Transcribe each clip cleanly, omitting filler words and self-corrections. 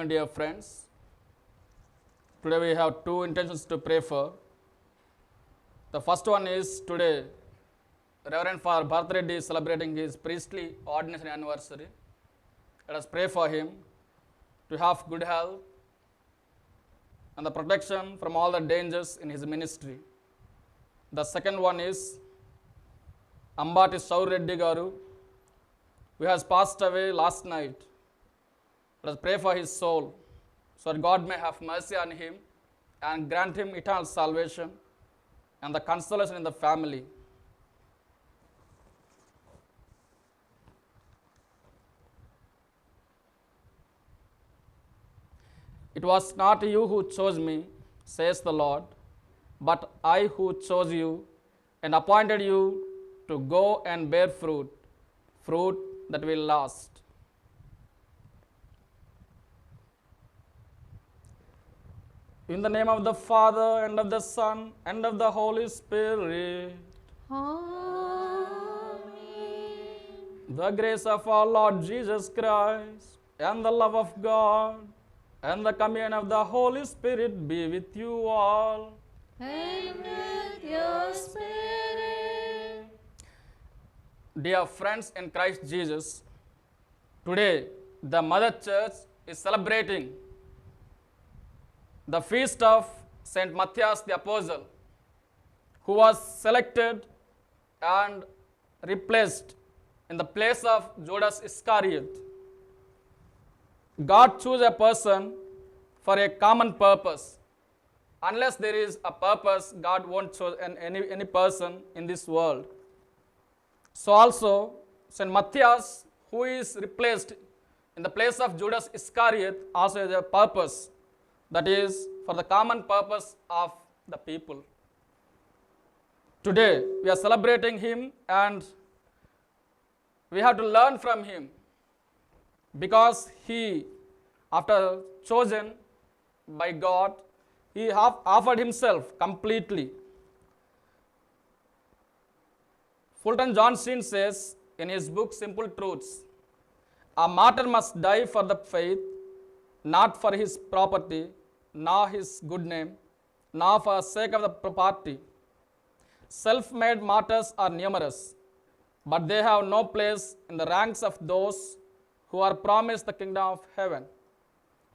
afternoon, dear friends. Today we have two intentions to pray for. The first one is today, Reverend Father Bharat Reddy is celebrating his priestly ordination anniversary. Let us pray for him to have good health and the protection from all the dangers in his ministry. The second one is Ambati Shaur Reddy Garu, who has passed away last night. Let us pray for his soul, so that God may have mercy on him and grant him eternal salvation and the consolation in the family. It was not you who chose me, says the Lord, but I who chose you and appointed you to go and bear fruit, fruit that will last. In the name of the Father, and of the Son, and of the Holy Spirit. Amen. The grace of our Lord Jesus Christ, and the love of God, and the communion of the Holy Spirit be with you all. And with your spirit. Dear friends in Christ Jesus, today the Mother Church is celebrating the feast of Saint Matthias the Apostle, who was selected and replaced in the place of Judas Iscariot. God chose a person for a common purpose. Unless there is a purpose, God won't choose any person in this world. So also, Saint Matthias, who is replaced in the place of Judas Iscariot, also has a purpose. That is for the common purpose of the people. Today, we are celebrating him and we have to learn from him, because he, after chosen by God, he offered himself completely. Fulton Johnson says in his book Simple Truths, a martyr must die for the faith, not for his property, nor his good name, nor for the sake of the party. Self-made martyrs are numerous, but they have no place in the ranks of those who are promised the kingdom of heaven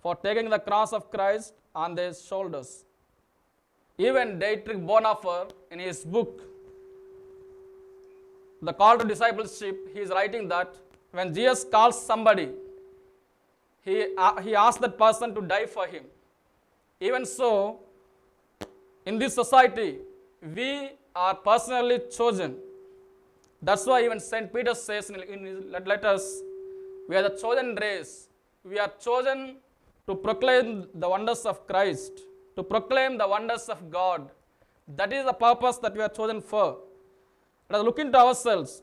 for taking the cross of Christ on their shoulders. Even Dietrich Bonhoeffer, in his book The Call to Discipleship, he is writing that when Jesus calls somebody, he asks that person to die for him. Even so, in this society, we are personally chosen. That's why even St. Peter says in his letters, we are the chosen race. We are chosen to proclaim the wonders of Christ, to proclaim the wonders of God. That is the purpose that we are chosen for. Let us look into ourselves.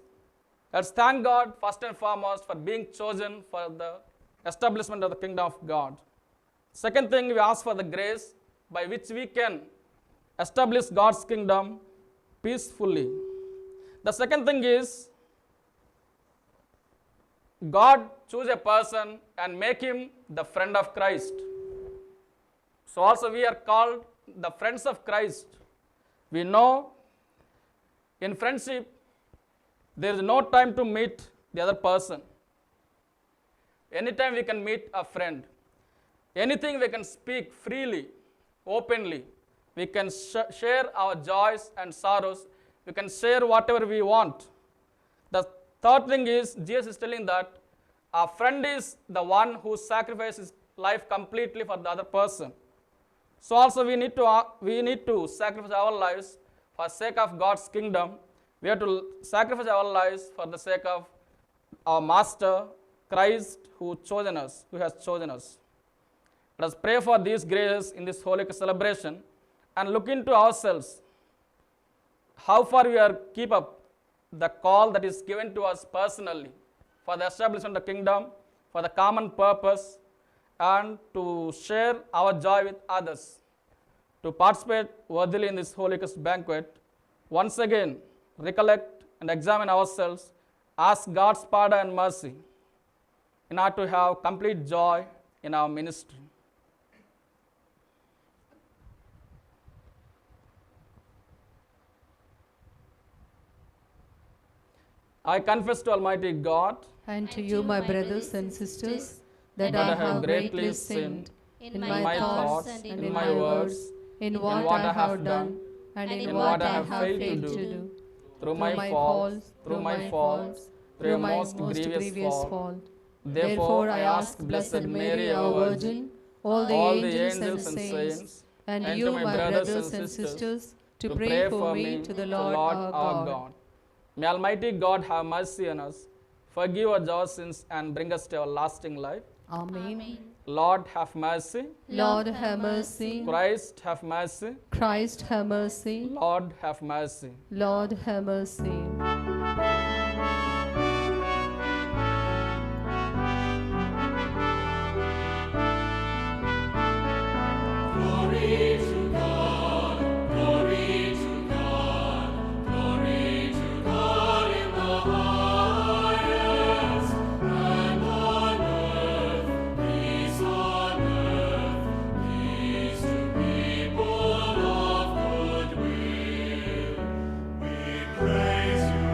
Let's thank God first and foremost for being chosen for the establishment of the kingdom of God. Second thing, we ask for the grace by which we can establish God's kingdom peacefully. The second thing is, God choose a person and make him the friend of Christ. So also we are called the friends of Christ. We know in friendship, there is no time to meet the other person. Anytime we can meet a friend. Anything we can speak freely, openly. We can share our joys and sorrows. We can share whatever we want. The third thing is, Jesus is telling that our friend is the one who sacrifices life completely for the other person. So also we need to sacrifice our lives for the sake of God's kingdom. We have to sacrifice our lives for the sake of our Master, Christ, who has chosen us. Let us pray for these graces in this holy celebration and look into ourselves. How far we are keep up the call that is given to us personally for the establishment of the kingdom, for the common purpose, and to share our joy with others, to participate worthily in this holy banquet. Once again, recollect and examine ourselves, ask God's pardon and mercy in order to have complete joy in our ministry. I confess to Almighty God And to you, my brothers and sisters, that that I have greatly sinned in my thoughts and in my words, in what I have done and in what I have failed to do. through my faults, through my faults, through a most grievous fault. Therefore, I ask Blessed Mary, our Virgin, all the all the angels and saints, and you, my brothers and sisters, to pray for me to the Lord our God. May Almighty God have mercy on us, forgive our sins, and bring us to everlasting life. Amen. Lord, have mercy. Lord, have mercy. Christ, have mercy. Christ, have mercy. Lord, have mercy. Lord, have mercy. Praise you.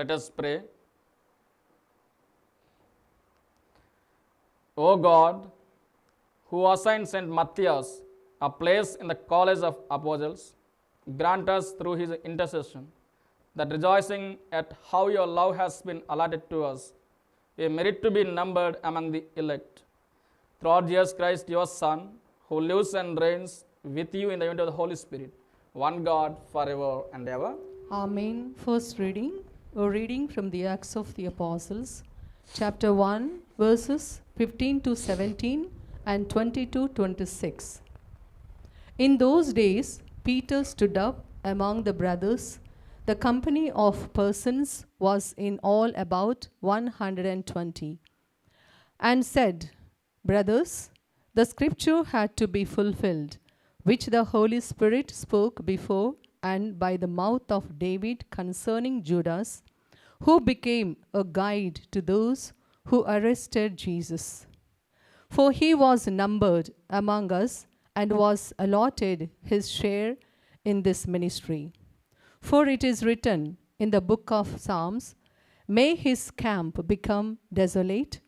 Let us pray. O God, who assigned St. Matthias a place in the college of apostles, grant us through his intercession that rejoicing at how your love has been allotted to us, we merit to be numbered among the elect. Through Jesus Christ, your Son, who lives and reigns with you in the unity of the Holy Spirit, one God, forever and ever. Amen. First reading, a reading from the Acts of the Apostles. chapter 1, verses 15 to 17 and 20 to 26. In those days, Peter stood up among the brothers. The company of persons was in all about 120, and said, Brothers, the scripture had to be fulfilled, which the Holy Spirit spoke before and by the mouth of David concerning Judas, who became a guide to those who arrested Jesus. For he was numbered among us and was allotted his share in this ministry. For it is written in the book of Psalms, May his camp become desolate,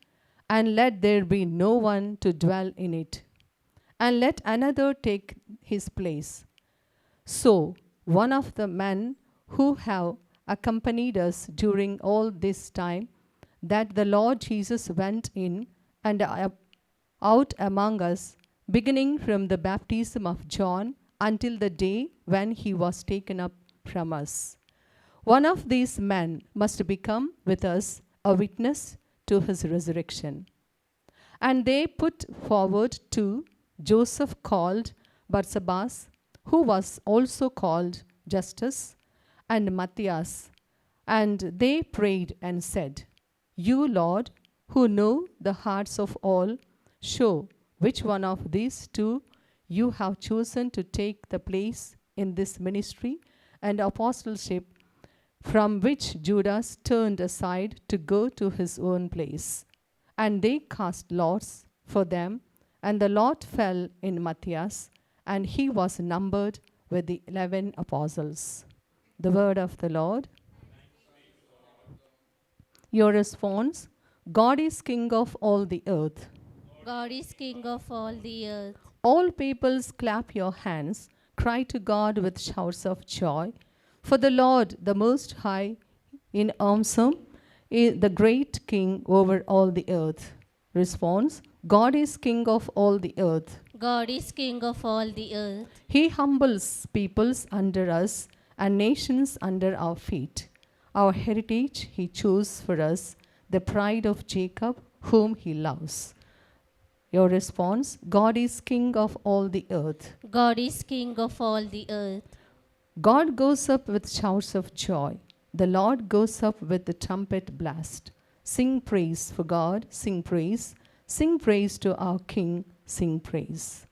and let there be no one to dwell in it, and let another take his place. So one of the men who have accompanied us during all this time, that the Lord Jesus went in and out among us, beginning from the baptism of John until the day when he was taken up from us. One of these men must become with us a witness to his resurrection. And they put forward two, Joseph called Barsabas, who was also called Justus, and Matthias. And they prayed and said, You, Lord, who know the hearts of all, show which one of these two you have chosen to take the place in this ministry and apostleship, from which Judas turned aside to go to his own place. And they cast lots for them, and the lot fell in Matthias, and he was numbered with the 11 apostles. The word of the Lord. Your response: God is King of all the earth. God is King of all the earth. All peoples clap your hands, cry to God with shouts of joy. For the Lord, the Most High, in awesome, is the great King over all the earth. Response: God is King of all the earth. God is King of all the earth. He humbles peoples under us and nations under our feet. Our heritage he chose for us, the pride of Jacob, whom he loves. Your response: God is King of all the earth. God is King of all the earth. God goes up with shouts of joy. The Lord goes up with the trumpet blast. Sing praise for God, sing praise. Sing praise to our King, sing praise.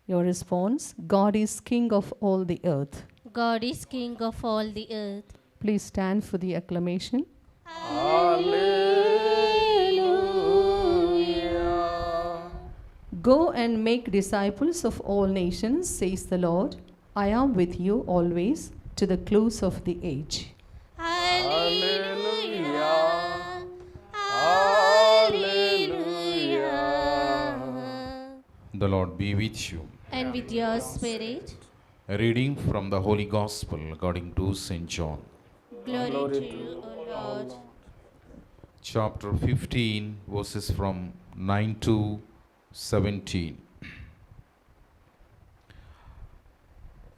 Your response: God is King of all the earth. God is King of all the earth. Please stand for the acclamation. Hallelujah. Go and make disciples of all nations, says the Lord. I am with you always to the close of the age. Hallelujah. Hallelujah. The Lord be with you. And with your spirit. A reading from the Holy Gospel according to St. John. Glory to you, O Lord. Chapter 15, verses from 9 to 17.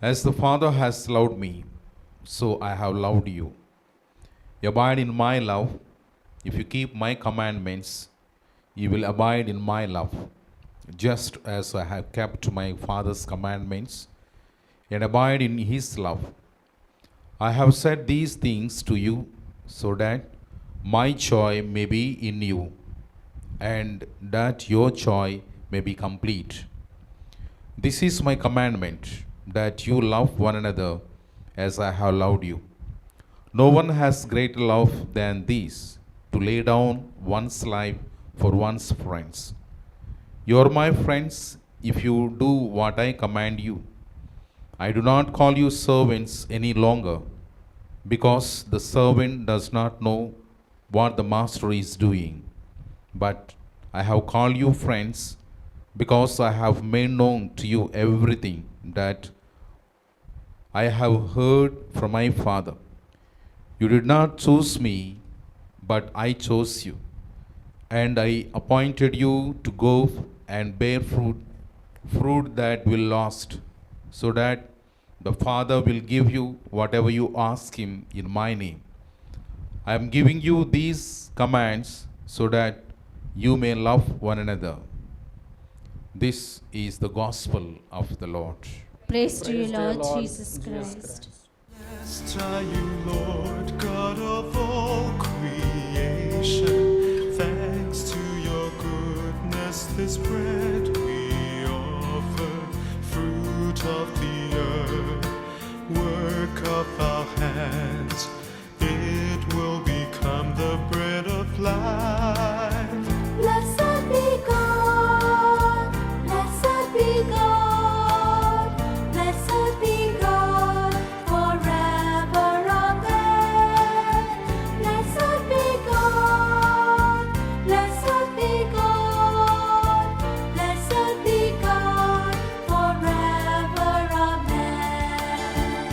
As the Father has loved me, so I have loved you. Abide in my love. If you keep my commandments, you will abide in my love, just as I have kept my Father's commandments and abide in his love. I have said these things to you so that my joy may be in you and that your joy may be complete. This is my commandment, that you love one another as I have loved you. No one has greater love than this, to lay down one's life for one's friends. You are my friends if you do what I command you. I do not call you servants any longer, because the servant does not know what the master is doing. But I have called you friends, because I have made known to you everything that I have heard from my Father. You did not choose me, but I chose you, and I appointed you to go and bear fruit that will last, so that the Father will give you whatever you ask him in my name. I am giving you these commands so that you may love one another. This is the gospel of the Lord. Praise to you, Praise to you, Lord Lord Jesus Jesus Christ. Blessed are you, Lord, God of all creation. Thanks to your goodness, this bread we offer, fruit of the earth, work of our hands. It will become the bread of life. Blessed be God, blessed be God, blessed be God forever, amen. Blessed be God, blessed be God, blessed be God forever, amen.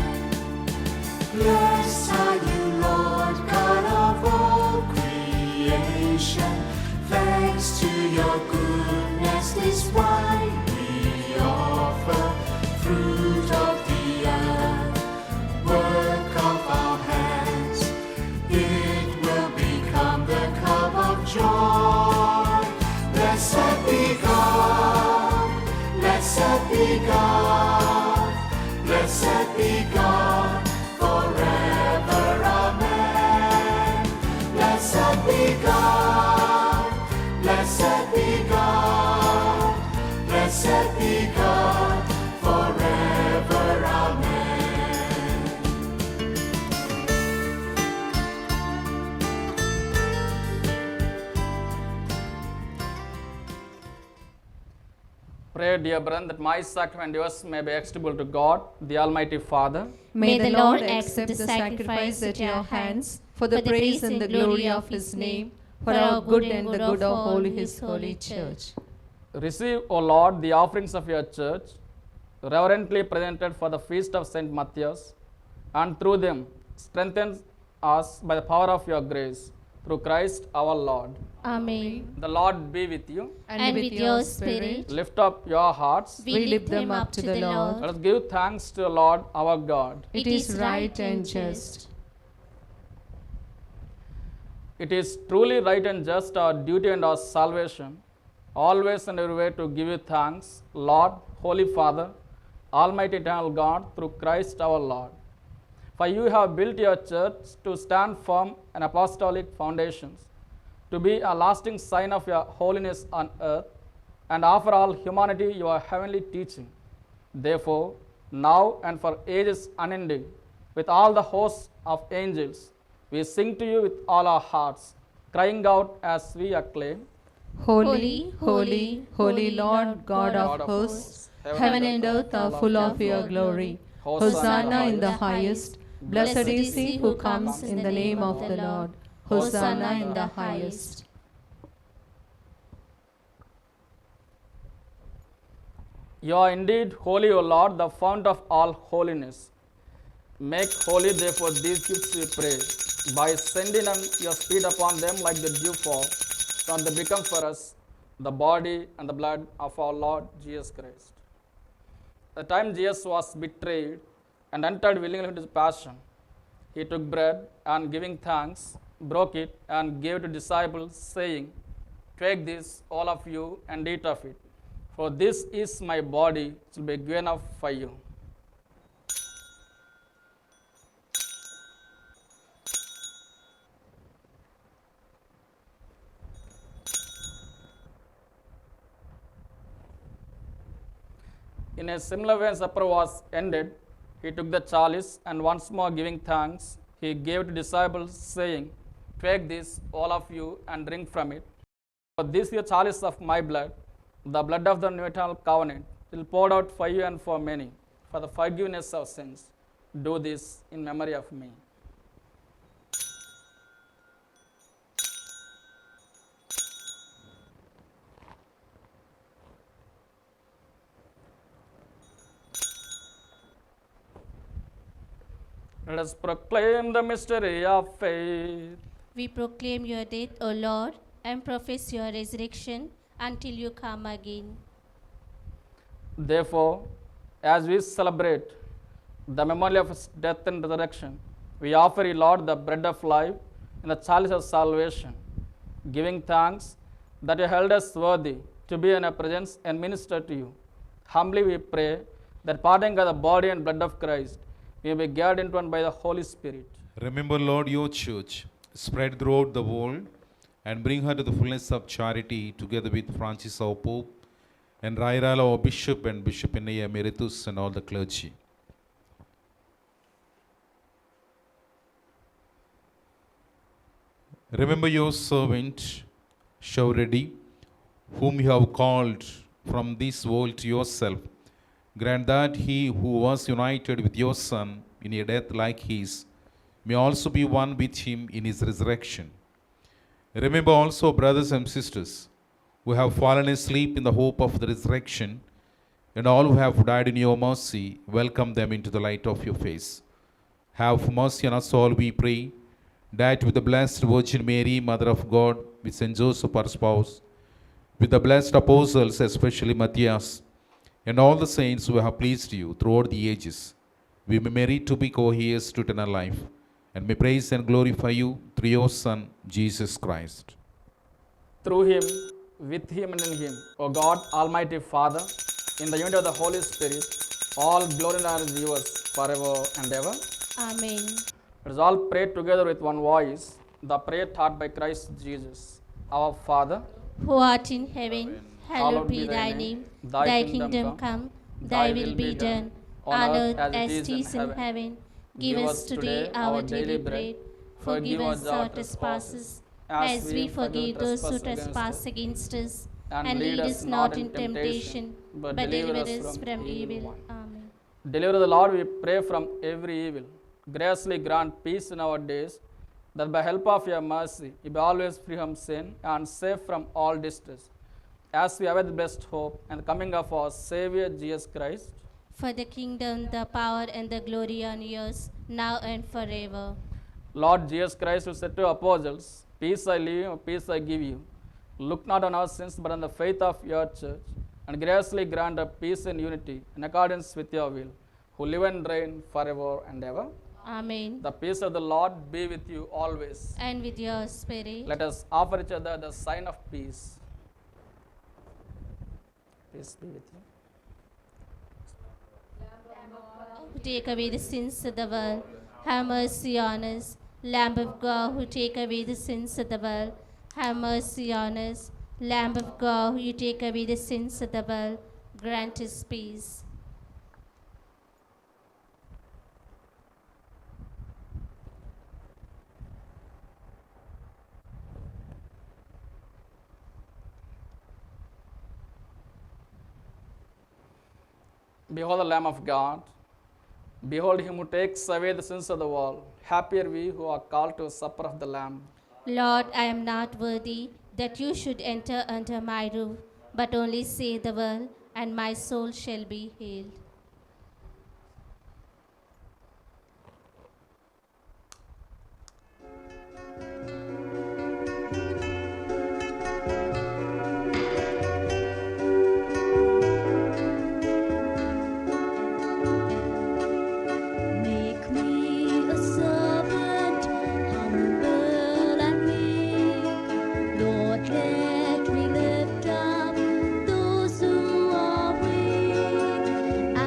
Blessed are you, Lord, God of all creation. Thanks to your goodness, this wine we offer, fruit of the earth, work of our hands. It will become the cup of joy. Blessed be God, blessed be God, blessed be God forever, amen. Blessed be God, blessed be God, blessed be God forever, amen. Pray, dear brethren, that my sacrifice and yours may be acceptable to God, the Almighty Father. May the Lord accept the sacrifice at your hands for the praise and the glory of his name, for our good and the good of all his holy church. Receive, O Lord, the offerings of your church, reverently presented for the feast of Saint Matthias, and through them strengthen us by the power of your grace, through Christ our Lord. Amen. The Lord be with you. And with your spirit, Lift up your hearts. we lift them up to the Lord. Let us give thanks to the Lord our God. It is right and just. It is truly right and just, our duty and our salvation, always and everywhere to give you thanks, Lord, Holy Father, Almighty Eternal God, through Christ our Lord. For you have built your church to stand firm on apostolic foundations, to be a lasting sign of your holiness on earth, and offer all humanity your heavenly teaching. Therefore, now and for ages unending, with all the hosts of angels, we sing to you with all our hearts, crying out as we acclaim, Holy, holy, holy Lord God of hosts, heaven and earth are full of your glory. Hosanna in the highest. Blessed is he who comes in the name of the Lord. Hosanna in the highest. You are indeed holy, O Lord, the fount of all holiness. Make holy, therefore, these gifts, we pray, by sending your Spirit upon them like the dewfall, so that they become for us the body and the blood of our Lord Jesus Christ. The time Jesus was betrayed and entered willingly into his passion, he took bread and giving thanks, broke it and gave it to disciples, saying, Take this, all of you, and eat of it, for this is my body, which will be given up for you. In a similar way, when supper was ended, he took the chalice, and once more giving thanks, he gave to disciples, saying, Take this, all of you, and drink from it. For this is the chalice of my blood, the blood of the new eternal covenant, will poured out for you and for many, for the forgiveness of sins. Do this in memory of me. Let us proclaim the mystery of faith. We proclaim your death, O Lord, and profess your resurrection until you come again. Therefore, as we celebrate the memorial of his death and resurrection, we offer you, Lord, the bread of life and the chalice of salvation. giving thanks that you held us worthy to be in your presence and minister to you. Humbly we pray that partaking of the body and blood of Christ, we may be gathered into one by the Holy Spirit. Remember, Lord, your church spread throughout the world and bring her to the fullness of charity together with Francis our Pope and Rairala our Bishop and Bishop Innea Emeritus and all the clergy. Remember your servant, Shauredi, whom you have called from this world to yourself. Grant that he who was united with your Son in a death like his may also be one with him in his resurrection. Remember also, brothers and sisters, who have fallen asleep in the hope of the resurrection, and all who have died in your mercy, welcome them into the light of your face. Have mercy on us all, we pray, that with the blessed Virgin Mary, Mother of God, with Saint Joseph, our spouse, with the blessed apostles, especially Matthias, and all the saints who have pleased you throughout the ages, we may merit to be co-heirs to eternal life, and may praise and glorify you through your Son, Jesus Christ. Through him, with him and in him, O God, Almighty Father, in the unity of the Holy Spirit, all glory and honor is yours forever and ever. Amen. Let us all pray together with one voice, the prayer taught by Christ Jesus. Our Father, Who art in heaven, hallowed be thy name. Thy kingdom come, thy will be done, on earth as it is in heaven. Give us today our daily bread. Forgive us our trespasses, as we forgive those who trespass against us. And lead us not in temptation, but deliver us from evil. Amen. deliver the Lord, we pray, from every evil. Graciously grant peace in our days, that by help of your mercy, we be always free from sin and safe from all distress, as we await the blessed hope and the coming of our Savior Jesus Christ. For the kingdom, the power, and the glory are yours, now and forever. Lord Jesus Christ, who said to apostles, peace I leave you, peace I give you. Look not on our sins, but on the faith of your church, and graciously grant a peace and unity in accordance with your will, who live and reign forever and ever. Amen. The peace of the Lord be with you always. And with your spirit. Let us offer each other the sign of peace. Peace be with you. Who take away the sins of the world, have mercy on us. Lamb of God, who take away the sins of the world, have mercy on us. Lamb of God, who take away the sins of the world, grant us peace. Behold the Lamb of God. Behold him who takes away the sins of the world. Happy are we who are called to a supper of the Lamb. Lord, I am not worthy that you should enter under my roof, but only say the word, and my soul shall be healed. Make me a servant, humble and meek. Lord, let me lift up those who are weak.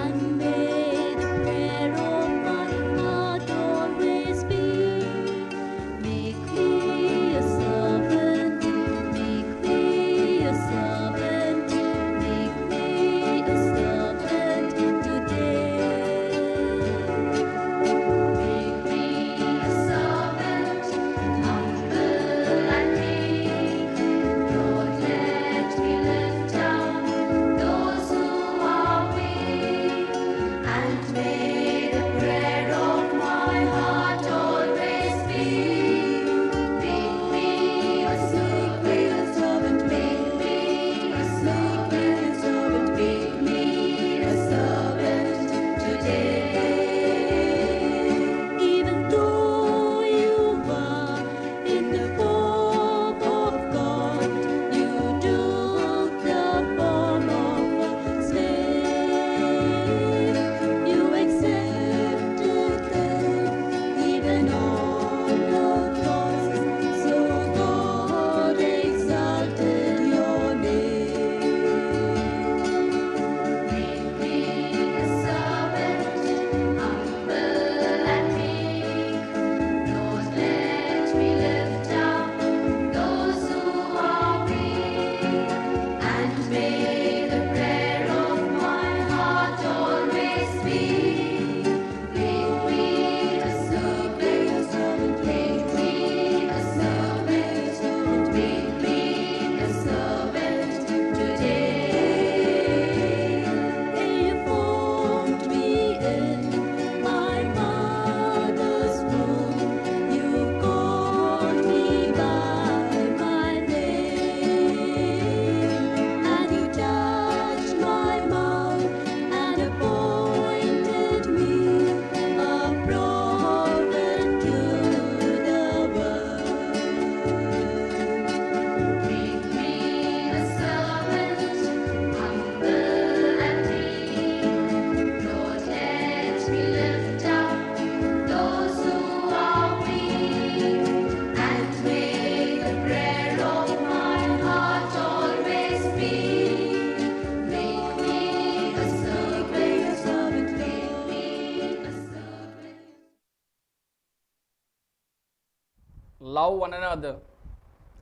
Love one another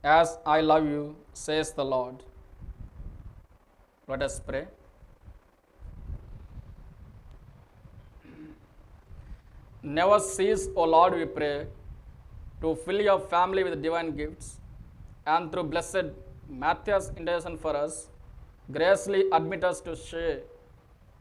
as I love you, says the Lord. Let us pray. Never cease, O Lord, we pray, to fill your family with divine gifts, and through blessed Matthias' intercession for us, graciously admit us to share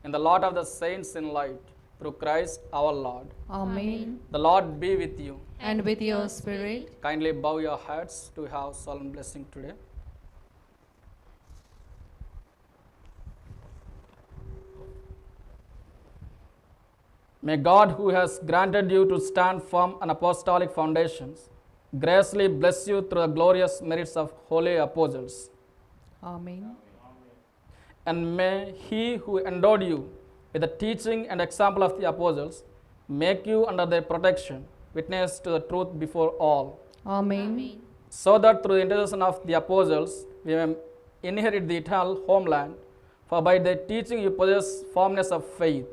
in the lot of the saints in light, through Christ our Lord. Amen. The Lord be with you. And with your spirit. Kindly bow your heads to have solemn blessing today. May God, who has granted you to stand firm on apostolic foundations, graciously bless you through the glorious merits of holy apostles. Amen. And may He who endowed you with the teaching and example of the apostles make you under their protection witness to the truth before all, Amen. so that through the intercession of the apostles we may inherit the eternal homeland, for by their teaching you possess firmness of faith.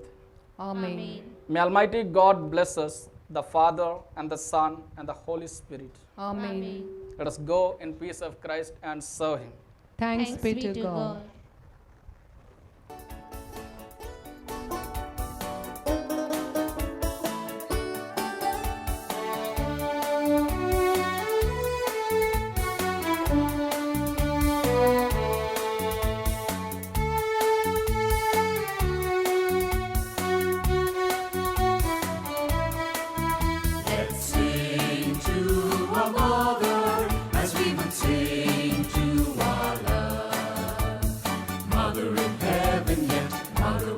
Amen. May Almighty God bless us, the Father and the Son and the Holy Spirit. Amen. Let us go in peace of Christ and serve Him. Thanks be to God. Let's sing to our mother as we would sing to our love. Mother in heaven, yet mother